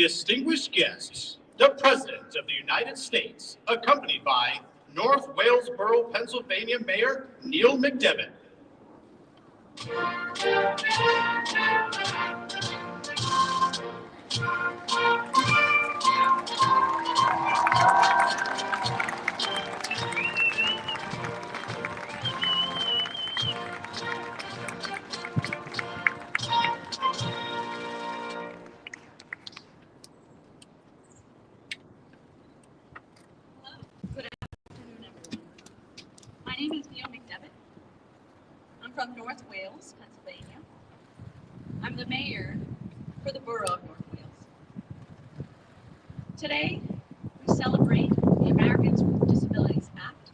Distinguished guests, the President of the United States, accompanied by North Walesboro, Pennsylvania Mayor Neil McDevitt. My name is Neil McDevitt. I'm from North Wales, Pennsylvania. I'm the mayor for the borough of North Wales. Today, we celebrate the Americans with Disabilities Act,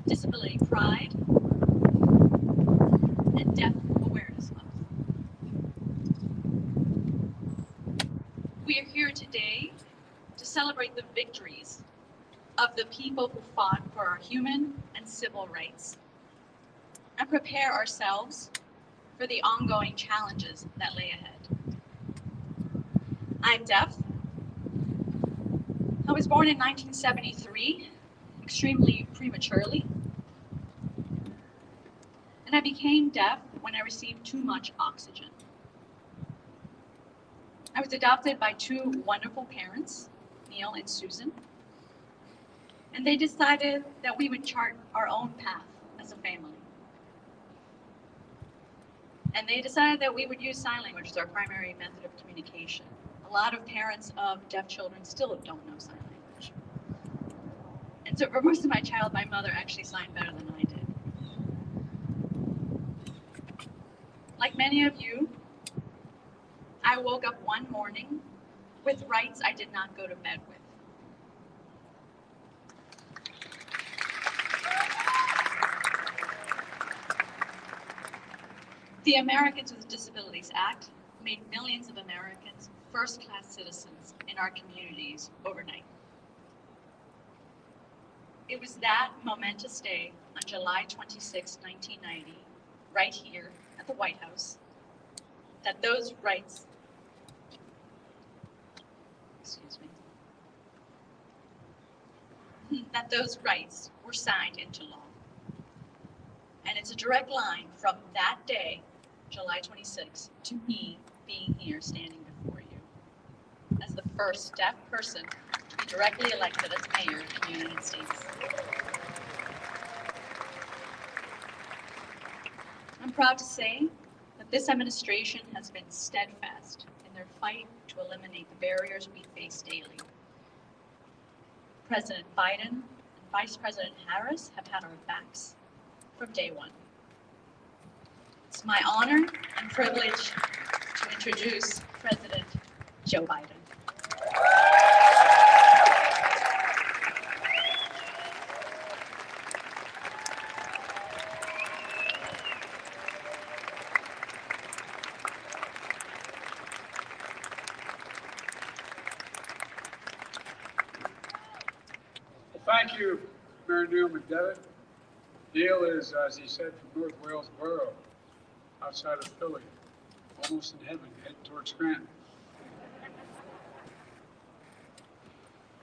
Disability Pride, and Deaf Awareness Month. We are here today to celebrate the victories of the people who fought for our human and civil rights, and prepare ourselves for the ongoing challenges that lay ahead. I'm deaf. I was born in 1973, extremely prematurely, and I became deaf when I received too much oxygen. I was adopted by two wonderful parents, Neil and Susan, and they decided that we would chart our own path as a family. And they decided that we would use sign language as our primary method of communication. A lot of parents of deaf children still don't know sign language. And so for most of my childhood, my mother actually signed better than I did. Like many of you, I woke up one morning with rights I did not go to bed with. The Americans with Disabilities Act made millions of Americans first-class citizens in our communities overnight. It was that momentous day on July 26, 1990, right here at the White House, that those rights, that those rights were signed into law. And it's a direct line from that day, July 26, to me being here standing before you as the first deaf person to be directly elected as mayor of the United States. I'm proud to say that this administration has been steadfast in their fight to eliminate the barriers we face daily. President Biden and Vice President Harris have had our backs from day one. It's my honor and privilege to introduce President Joe Biden. Well, thank you, Mayor Neil McDevitt. Neil is, as he said, from North Wales Borough, outside of Philly, almost in heaven, heading towards Scranton.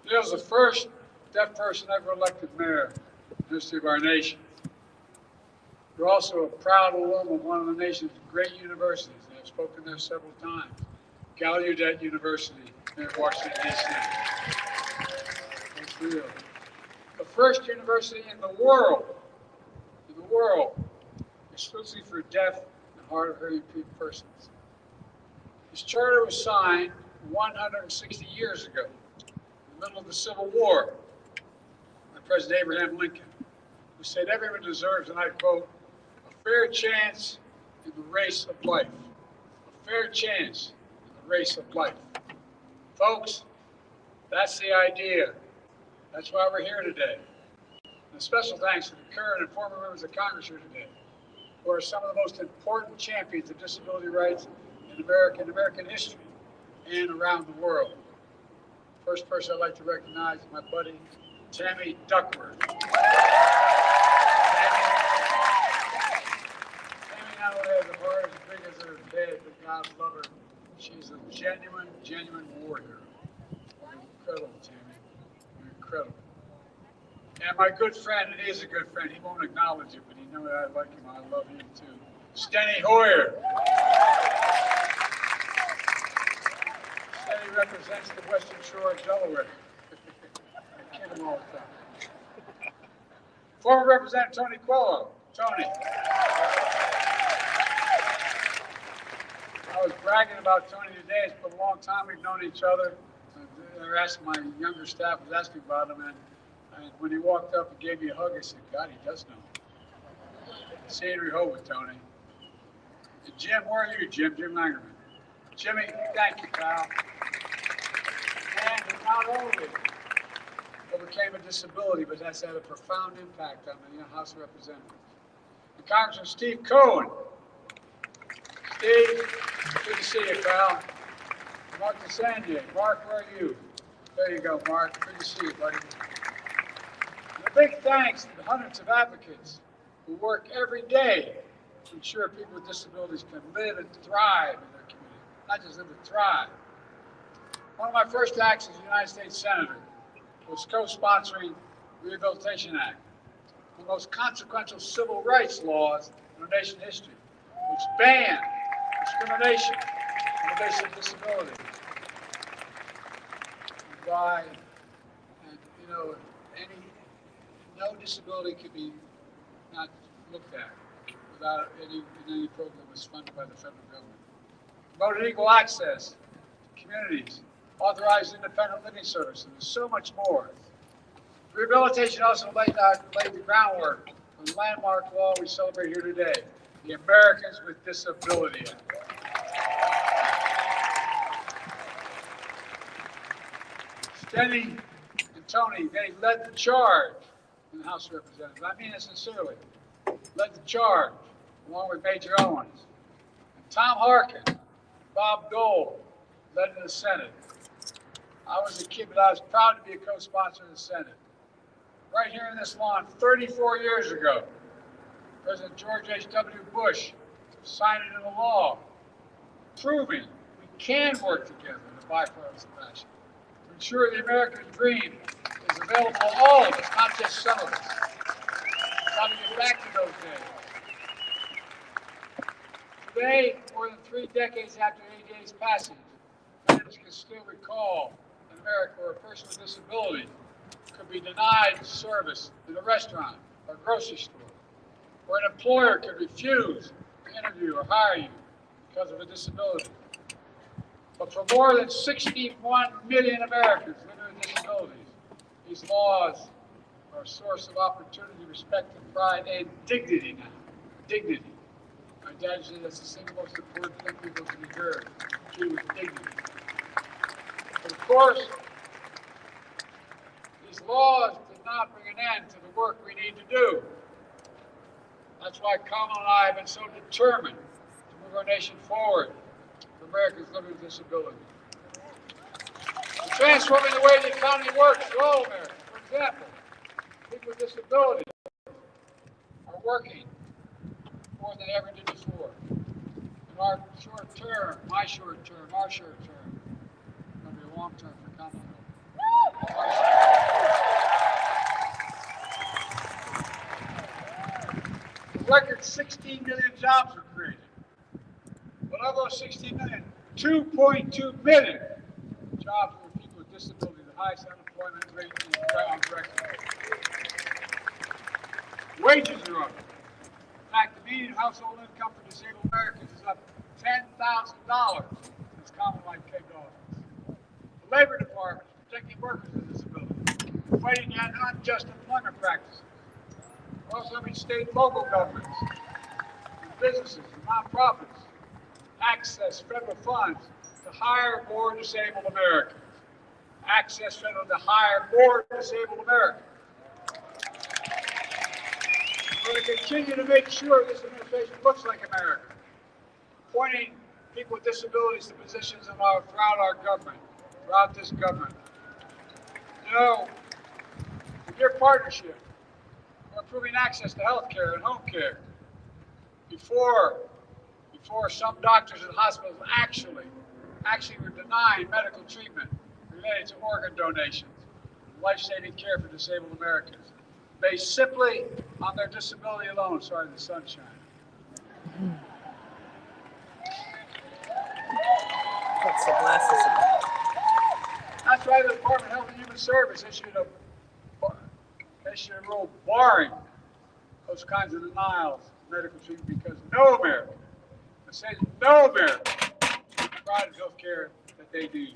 Neil's the first deaf person ever elected mayor in the history of our nation. You're also a proud alum of one of the nation's great universities, and I've spoken there several times, Gallaudet University in Washington, D.C. That's real. The first university in the world, exclusively for deaf and hard of hearing persons. His charter was signed 160 years ago, in the middle of the Civil War, by President Abraham Lincoln, who said everyone deserves, and I quote, a fair chance in the race of life. A fair chance in the race of life. Folks, that's the idea. That's why we're here today. And a special thanks to the current and former members of Congress here today, who are some of the most important champions of disability rights in American history and around the world. First person I'd like to recognize is my buddy, Tammy Duckworth. Tammy not only has a heart as big as her head, but God love her, She's a genuine warrior. Incredible, Tammy. Incredible. And my good friend, and he is a good friend, he won't acknowledge it, but he knows I like him. I love him too. Steny Hoyer. Steny represents the Western Shore of Delaware. I kid him all the time. Former Representative Tony Quello. Tony. I was bragging about Tony today. It's been a long time we've known each other. They were asking, my younger staff was asking about him, and when he walked up and gave me a hug, I said, God, he does know. Scenery ho with Tony. And Jim, where are you, Jim? Jim Langerman. Jimmy, thank you, pal. And not only overcame a disability, but that's had a profound impact on the House of Representatives. And Congressman Steve Cohen. Steve, good to see you, pal. Mark DeSandier. Mark, where are you? There you go, Mark. Good to see you, buddy. And a big thanks to the hundreds of advocates who work every day to ensure people with disabilities can live and thrive in their community. Not just live, but thrive. One of my first acts as a United States Senator was co-sponsoring the Rehabilitation Act, the most consequential civil rights laws in our nation's history, which banned discrimination on the basis of disability. No disability could be not looked at without any program that was funded by the federal government. Promoted equal access to communities, authorized independent living services, and so much more. Rehabilitation also laid the groundwork for the landmark law we celebrate here today, the Americans with Disability Act. Steny and Tony, they led the charge in the House of Representatives. I mean it sincerely. Led the charge, along with Major Owens. And Tom Harkin, Bob Dole, led in the Senate. I was a kid, but I was proud to be a co-sponsor in the Senate. Right here in this lawn, 34 years ago, President George H.W. Bush signed it into law, proving we can work together in a bipartisan fashion to ensure the American dream is available to all of us, not just some of us. How to get back to those days. Today, more than 3 decades after ADA's passage, veterans can still recall an America where a person with disability could be denied service in a restaurant or grocery store, where an employer could refuse to interview or hire you because of a disability. But for more than 61 million Americans living with disabilities, these laws are a source of opportunity, respect, and pride, and dignity now. Dignity. My dad said that's the single most important thing people can deserve, treated with dignity. But of course, these laws did not bring an end to the work we need to do. That's why Kamala and I have been so determined to move our nation forward for Americans living with disabilities. We're transforming the way the economy works for all Americans. For example, people with disabilities are working more than ever did before. In our short term, my short term, our short term, it's going to be a long term for Kamala. A record 16 million jobs were created. But of those 16 million, 2.2 million jobs were for people with disabilities, the highest unemployment rate on record. Wages are up. In fact, the median household income for disabled Americans is up $10,000 since Kamala came to office. The Labor Department is protecting workers with disabilities, fighting unjust employment practices. We're also having state and local governments, and businesses, and nonprofits access federal funds to hire more disabled Americans. Access federal to hire more disabled Americans. We're going to continue to make sure this administration looks like America, appointing people with disabilities to positions throughout our government, throughout this government. You know, with your partnership, we're improving access to health care and home care. Before some doctors and hospitals actually actually were denying medical treatment related to organ donations, life-saving care for disabled Americans, based simply on their disability alone. Sorry, the sunshine. What's the glasses about? That's why the Department of Health and Human Service issued a rule barring those kinds of denials of medical treatment because no American, I say no American, provides health care that they need.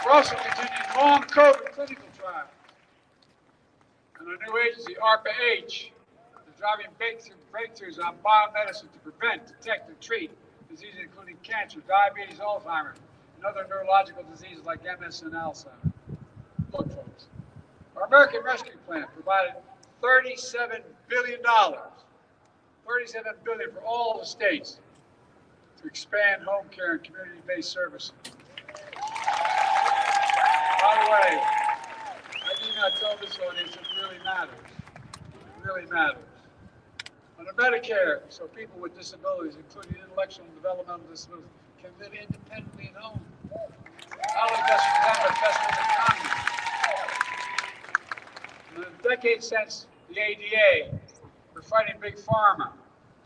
We're also continuing long COVID clinical trials. And our new agency, ARPA-H, is driving breakthroughs on biomedicine to prevent, detect, and treat diseases including cancer, diabetes, Alzheimer's, and other neurological diseases like MS and Alzheimer's. Look, folks, our American Rescue Plan provided $37 billion, $37 billion for all the states to expand home care and community-based services. By the way, I need not tell this audience it really matters. It really matters. Under Medicare, so people with disabilities, including intellectual and developmental disabilities, can live independently at home. Not only best for them, but best for the economy. In the decades since the ADA, we're fighting Big Pharma to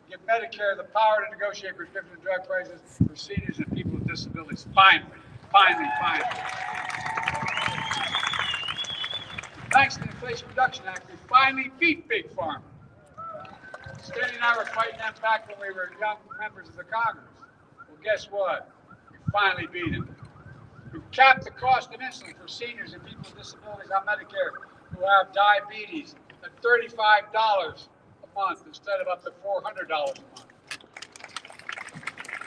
give Medicare the power to negotiate prescription drug prices for seniors and people with disabilities. Finally. Thanks to the Inflation Reduction Act, we finally beat Big Pharma. Stanley and I were fighting them back when we were young members of the Congress. Well, guess what? We finally beat them. We capped the cost of insulin for seniors and people with disabilities on Medicare who have diabetes at $35 a month instead of up to $400 a month.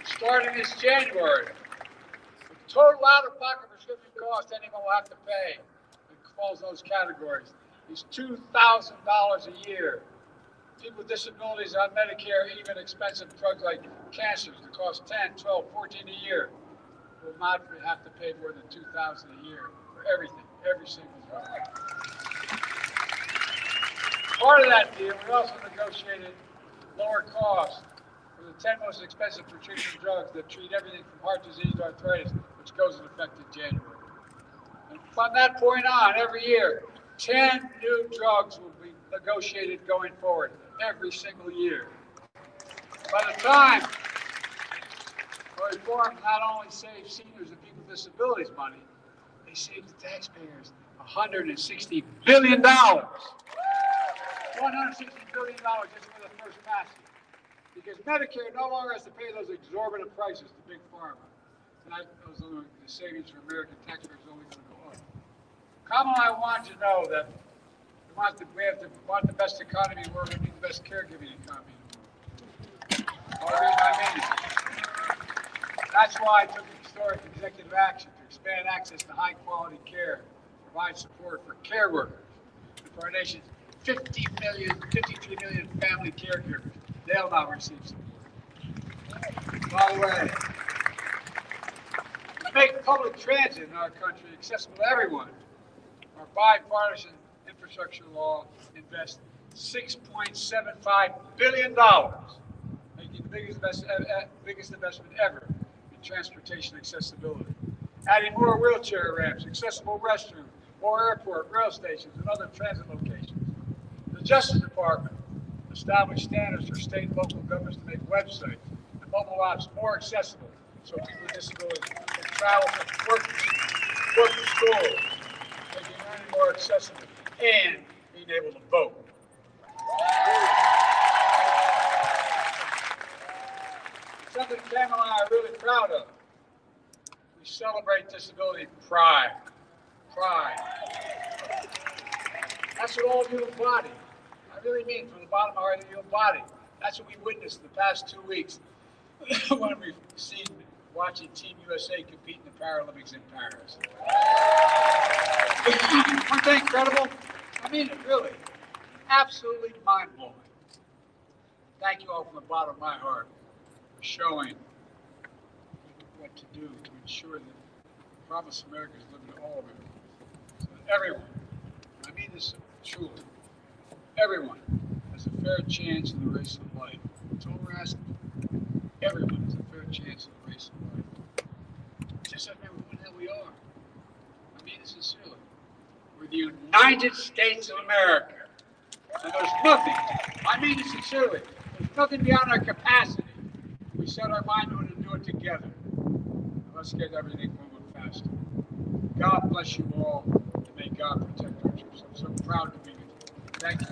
Starting this January, the total out-of-pocket prescription cost anyone will have to pay that falls in those categories is $2,000 a year. People with disabilities on Medicare, even expensive drugs like cancers that cost $10, $12, $14 a year, will not have to pay more than $2,000 a year for everything, every single drug. Part of that deal, we also negotiated lower costs for the 10 most expensive prescription drugs that treat everything from heart disease to arthritis, which goes into effect in January. And from that point on, every year, 10 new drugs will be negotiated going forward, every single year. By the time our reform not only saves seniors and people with disabilities money, they save the taxpayers $160 billion. $160 billion just for the first passage. Because Medicare no longer has to pay those exorbitant prices to Big Pharma. And the savings for American taxpayers are only going to go up. Kamala, I want you to know that we want the best economy in the world, we need the best caregiving economy in the world. I mean it. That's why I took historic executive action to expand access to high-quality care, provide support for care workers, and for our nation's 53 million family caregivers. They'll now receive support. By the way, to make public transit in our country accessible to everyone, our bipartisan infrastructure law invests $6.75 billion, making the biggest investment ever in transportation accessibility. Adding more wheelchair ramps, accessible restrooms, more airport, rail stations, and other transit locations. The Justice Department established standards for state and local governments to make websites and mobile apps more accessible so people with disabilities can travel from work to school, making learning more accessible, and being able to vote. Something Kamala and I are really proud of. We celebrate disability pride. Pride. That's what all of you embody. I really mean from the bottom of my heart that you embody. That's what we witnessed the past 2 weeks when we've seen watching Team USA compete in the Paralympics in Paris. Weren't they incredible? I mean it, really. Absolutely mind-blowing. Thank you all from the bottom of my heart for showing what to do to ensure that Promise America is living to all of it. So that everyone, I mean this truly, everyone has a fair chance in the race of life. That's all we're asking for. everyone has a fair chance at a race in life. Just remember who the hell we are. I mean it sincerely. We're the United States of America. And there's nothing, I mean it sincerely, there's nothing beyond our capacity. We set our mind to it and do it together. Let's get everything moving faster. God bless you all, and may God protect our troops. I'm so proud to be with you. Thank you.